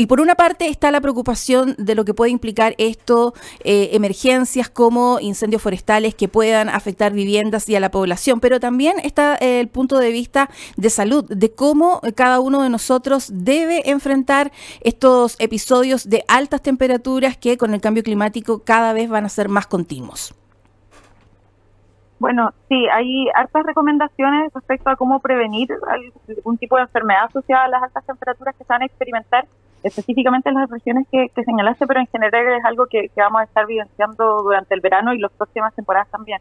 Y por una parte está la preocupación de lo que puede implicar esto, emergencias como incendios forestales que puedan afectar viviendas y a la población, pero también está el punto de vista de salud, de cómo cada uno de nosotros debe enfrentar estos episodios de altas temperaturas que con el cambio climático cada vez van a ser más continuos. Bueno, sí, hay hartas recomendaciones respecto a cómo prevenir algún tipo de enfermedad asociada a las altas temperaturas que se van a experimentar, específicamente en las regiones que señalaste, pero en general es algo que vamos a estar vivenciando durante el verano y las próximas temporadas también.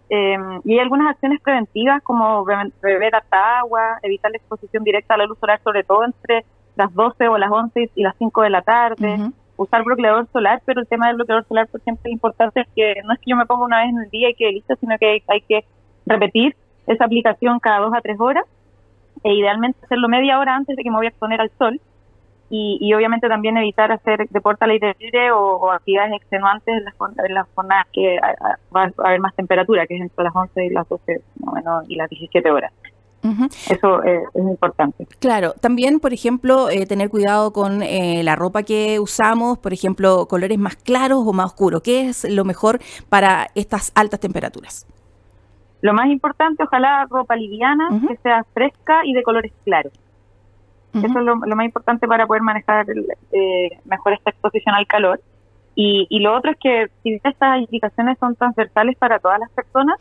Y hay algunas acciones preventivas como beber harta agua, evitar la exposición directa a la luz solar, sobre todo entre las 12 o las 11 y las 5 de la tarde. Uh-huh. Usar bloqueador solar, pero el tema del bloqueador solar, por ejemplo, es importante, que no es que yo me ponga una vez en el día y quede listo, sino que hay que repetir esa aplicación cada 2 a 3 horas, e idealmente hacerlo media hora antes de que me voy a exponer al sol, y obviamente también evitar hacer deporte al aire libre o actividades extenuantes en las jornadas que va a haber más temperatura, que es entre las 11 y las 12 más o menos, y las 17 horas. Uh-huh. Eso es importante. Claro, también, por ejemplo, tener cuidado con la ropa que usamos, por ejemplo, colores más claros o más oscuros. ¿Qué es lo mejor para estas altas temperaturas? Lo más importante, ojalá ropa liviana, uh-huh, que sea fresca y de colores claros. Uh-huh. Eso es lo más importante para poder manejar mejor esta exposición al calor. Y lo otro es que si estas indicaciones son transversales para todas las personas,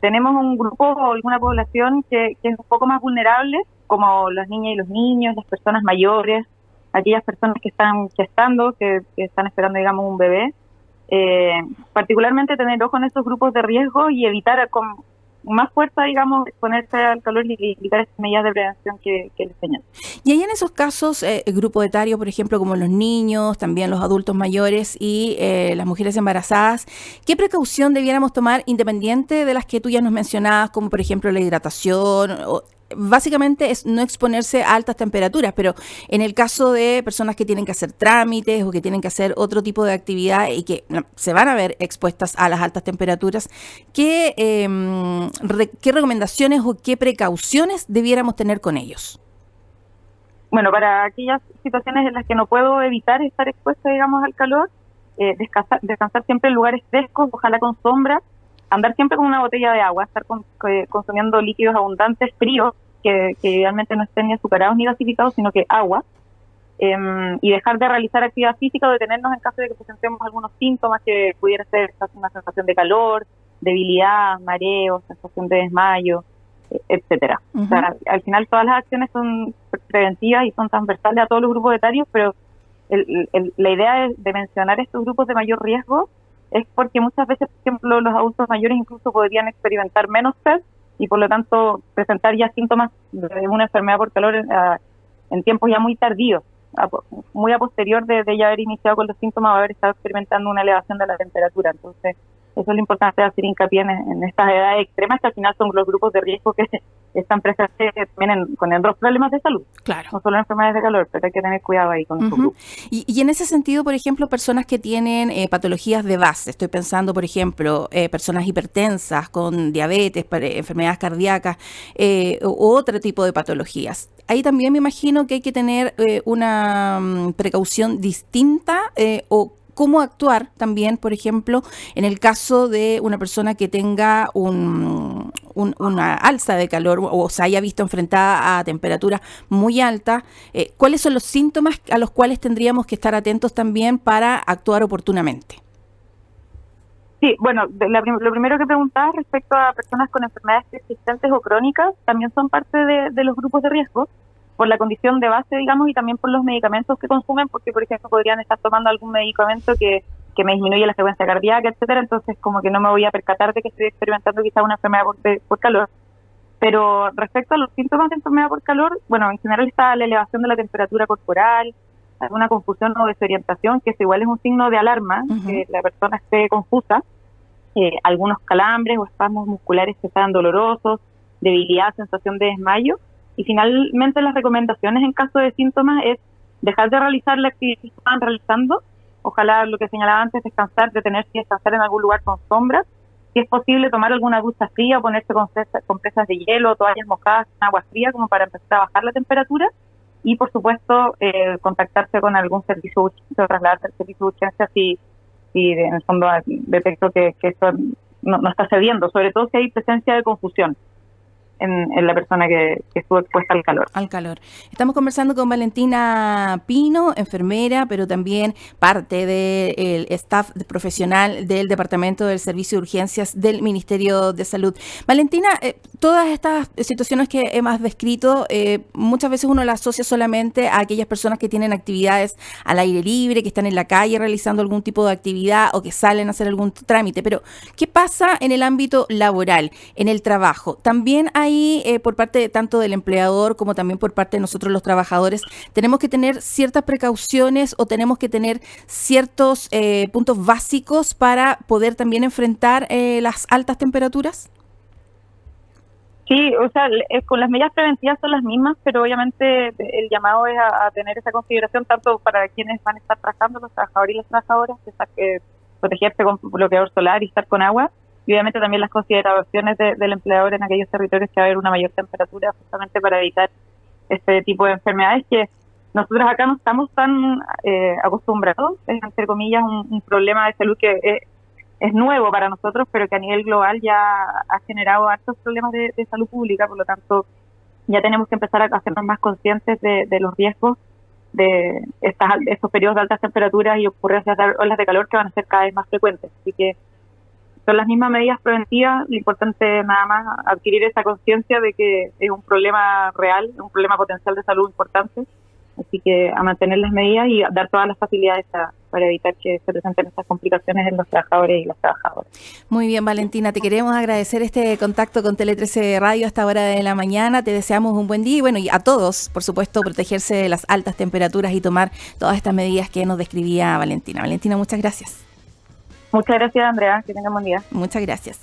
tenemos un grupo o alguna población que es un poco más vulnerable, como las niñas y los niños, las personas mayores, aquellas personas que están gestando, que están esperando, digamos, un bebé. Particularmente tener ojo en esos grupos de riesgo y evitar con más fuerza, digamos, exponerse al calor y aplicar estas medidas de prevención que les señalo. Y ahí en esos casos, el grupo etario, por ejemplo, como los niños, también los adultos mayores y las mujeres embarazadas, ¿qué precaución debiéramos tomar independiente de las que tú ya nos mencionabas, como por ejemplo la hidratación? Básicamente es no exponerse a altas temperaturas, pero en el caso de personas que tienen que hacer trámites o que tienen que hacer otro tipo de actividad y que se van a ver expuestas a las altas temperaturas, ¿qué recomendaciones o qué precauciones debiéramos tener con ellos? Bueno, para aquellas situaciones en las que no puedo evitar estar expuesta, digamos, al calor, descansar siempre en lugares frescos, ojalá con sombra, andar siempre con una botella de agua, estar consumiendo líquidos abundantes, fríos, que idealmente no estén ni azucarados ni gasificados, sino que agua, y dejar de realizar actividad física o detenernos en caso de que presentemos algunos síntomas que pudiera ser una sensación de calor, debilidad, mareo, sensación de desmayo, etcétera. Uh-huh. O sea, al final todas las acciones son preventivas y son transversales a todos los grupos etarios, pero la idea de mencionar estos grupos de mayor riesgo es porque muchas veces, por ejemplo, los adultos mayores incluso podrían experimentar menos sed y por lo tanto presentar ya síntomas de una enfermedad por calor en tiempos ya muy tardíos, muy a posterior de ya haber iniciado con los síntomas o haber estado experimentando una elevación de la temperatura. Entonces, eso es lo importante de hacer hincapié en estas edades extremas, que al final son los grupos de riesgo que están presentes también con otros problemas de salud. Claro. No solo enfermedades de calor, pero hay que tener cuidado ahí con estos grupos. Y en ese sentido, por ejemplo, personas que tienen patologías de base, estoy pensando, por ejemplo, personas hipertensas con diabetes, enfermedades cardíacas u otro tipo de patologías. Ahí también me imagino que hay que tener una precaución distinta o cómo actuar también, por ejemplo, en el caso de una persona que tenga una alza de calor o se haya visto enfrentada a temperaturas muy altas. ¿Cuáles son los síntomas a los cuales tendríamos que estar atentos también para actuar oportunamente? Sí, bueno, lo primero que preguntaba respecto a personas con enfermedades persistentes o crónicas, también son parte de los grupos de riesgo, por la condición de base, digamos, y también por los medicamentos que consumen, porque, por ejemplo, podrían estar tomando algún medicamento que me disminuye la frecuencia cardíaca, etcétera. Entonces, como que no me voy a percatar de que estoy experimentando quizás una enfermedad por calor. Pero respecto a los síntomas de enfermedad por calor, bueno, en general está la elevación de la temperatura corporal, alguna confusión o desorientación, que eso igual es un signo de alarma, uh-huh, que la persona esté confusa, algunos calambres o espasmos musculares que sean dolorosos, debilidad, sensación de desmayo. Y finalmente las recomendaciones en caso de síntomas es dejar de realizar la actividad que estaban realizando, ojalá lo que señalaba antes, descansar, detenerse y descansar en algún lugar con sombra, si es posible tomar alguna ducha fría o ponerse compresas de hielo o toallas mojadas en agua fría como para empezar a bajar la temperatura, y por supuesto contactarse con algún servicio de urgencia o trasladarse al servicio de urgencia si en el fondo detecto que esto no está cediendo, sobre todo si hay presencia de confusión en la persona que estuvo expuesta al calor. Al calor. Estamos conversando con Valentina Pino, enfermera, pero también parte del staff profesional del Departamento del Servicio de Urgencias del Ministerio de Salud. Valentina, todas estas situaciones que hemos descrito, muchas veces uno las asocia solamente a aquellas personas que tienen actividades al aire libre, que están en la calle realizando algún tipo de actividad o que salen a hacer algún trámite. Pero, ¿qué pasa en el ámbito laboral, en el trabajo? También hay por parte tanto del empleador como también por parte de nosotros los trabajadores, tenemos que tener ciertas precauciones o tenemos que tener ciertos puntos básicos para poder también enfrentar las altas temperaturas. Sí, o sea, con las medidas preventivas son las mismas, pero obviamente el llamado es a tener esa consideración tanto para quienes van a estar trabajando, los trabajadores y las trabajadoras, protegerse con bloqueador solar y estar con agua. Y obviamente también las consideraciones del empleador en aquellos territorios que va a haber una mayor temperatura, justamente para evitar este tipo de enfermedades que nosotros acá no estamos tan acostumbrados. Es, entre comillas, un problema de salud que es nuevo para nosotros, pero que a nivel global ya ha generado hartos problemas de salud pública. Por lo tanto, ya tenemos que empezar a hacernos más conscientes de los riesgos de estos periodos de altas temperaturas y ocurrencias de olas de calor que van a ser cada vez más frecuentes. Así que son las mismas medidas preventivas, lo importante nada más adquirir esa conciencia de que es un problema real, un problema potencial de salud importante, así que a mantener las medidas y dar todas las facilidades para evitar que se presenten estas complicaciones en los trabajadores y las trabajadoras. Muy bien, Valentina, te queremos agradecer este contacto con Tele 13 Radio a esta hora de la mañana, te deseamos un buen día y bueno, y a todos, por supuesto, protegerse de las altas temperaturas y tomar todas estas medidas que nos describía Valentina. Valentina, muchas gracias. Muchas gracias, Andrea. Que tengan buen día. Muchas gracias.